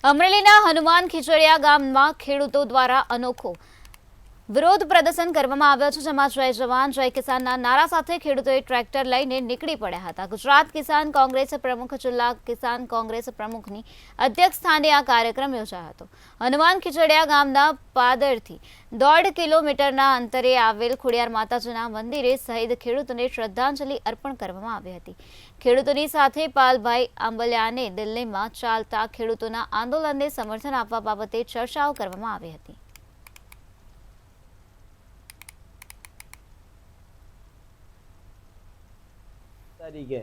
અમરેલીના હનુમાન ખીચડીયા ગામમાં ખેડૂતો દ્વારા અનોખો વિરોધ પ્રદર્શન કરવામાં આવ્યો છે, જેમાં જય જવાન જય કિસાનના નારા સાથે ખેડૂતોએ ટ્રેક્ટર લઈને નીકળી પડ્યા હતા. ગુજરાત કિસાન કોંગ્રેસ પ્રમુખ, જિલ્લા કિસાન કોંગ્રેસ પ્રમુખની અધ્યક્ષસ્થાને આ કાર્યક્રમ યોજાયો હતો. હનુમાન ખીચડીયા ગામના પાદરથી 1.5 કિલોમીટરના અંતરે આવેલ ખોડિયાર માતાજીના મંદિરે સહિત ખેડૂતોને શ્રદ્ધાંજલિ અર્પણ કરવામાં આવી હતી. ખેડૂતોની સાથે પાલભાઈ આંબલિયાને દિલ્હીમાં ચાલતા ખેડૂતોના આંદોલનને સમર્થન આપવા બાબતે ચર્ચાઓ કરવામાં આવી હતી. તારીખે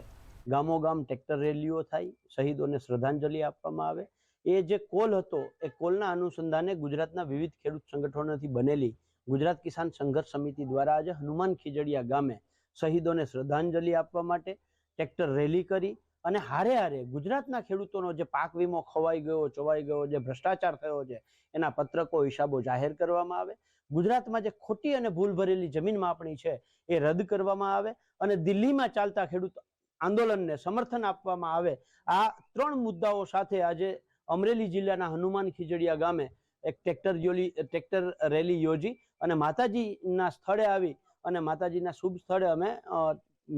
ગામોગામ ટ્રેક્ટર રેલીઓ થાય, શહીદોને શ્રદ્ધાંજલિ આપવામાં આવે. એ જે કોલ હતો એ કોલના અનુસંધાને ગુજરાતના વિવિધ ખેડૂત સંગઠનોથી બનેલી ગુજરાત કિસાન સંઘર્ષ સમિતિ દ્વારા આજે હનુમાન ખીજડીયા ગામે શહીદોને શ્રદ્ધાંજલિ આપવા માટે ટ્રેક્ટર રેલી કરી અને હારે હારે ગુજરાતના ખેડૂતોનો જે પાક વીમો ખવાઈ ગયો, ચોવાઈ ગયો, જે ભ્રષ્ટાચાર થયો છે એના પત્રકો, હિસાબો જાહેર કરવામાં આવે. ગુજરાતમાં જે ખોટી અને ભૂલ ભરેલી જમીન માપણી છે એ રદ કરવામાં આવે અને દિલ્હીમાં ચાલતા ખેડૂત આંદોલનને સમર્થન આપવામાં આવે. આ 3 મુદ્દાઓ સાથે આજે અમરેલી જિલ્લાના હનુમાન ખીજડીયા ગામે એક ટ્રેક્ટર રેલી યોજી અને માતાજીના સ્થળે આવી અને માતાજીના શુભ સ્થળે અમે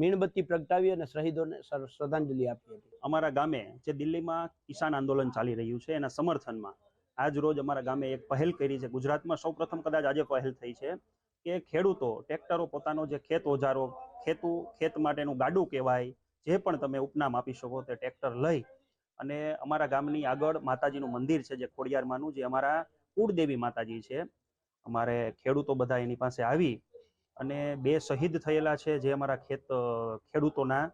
મીણબત્તી પ્રગટાવી અને શહીદોને શ્રદ્ધાંજલિ આપી હતી. અમારા ગામે જે દિલ્હીમાં કિસાન આંદોલન ચાલી રહ્યું છે એના સમર્થનમાં આજ રોજ અમારા ગામે એક પહેલ કરી છે. ગુજરાતમાં સૌપ્રથમ કદાચ આજે પહેલ થઈ છે કે ખેડૂતો ટ્રેક્ટરો પોતાનો જે ખેત ઓજારો, ખેત માટેનું ગાડું કહેવાય, જે પણ તમે ઉપનામ આપી શકો, તે ટ્રેક્ટર લઈ અને અમારા ગામની આગળ માતાજીનું મંદિર છે જે ખોડિયારમાંનું, જે અમારા કુળદેવી માતાજી છે. અમારે ખેડૂતો બધા એની પાસે આવી અને 2 શહીદ થયેલા છે જે અમારા ખેડૂતોના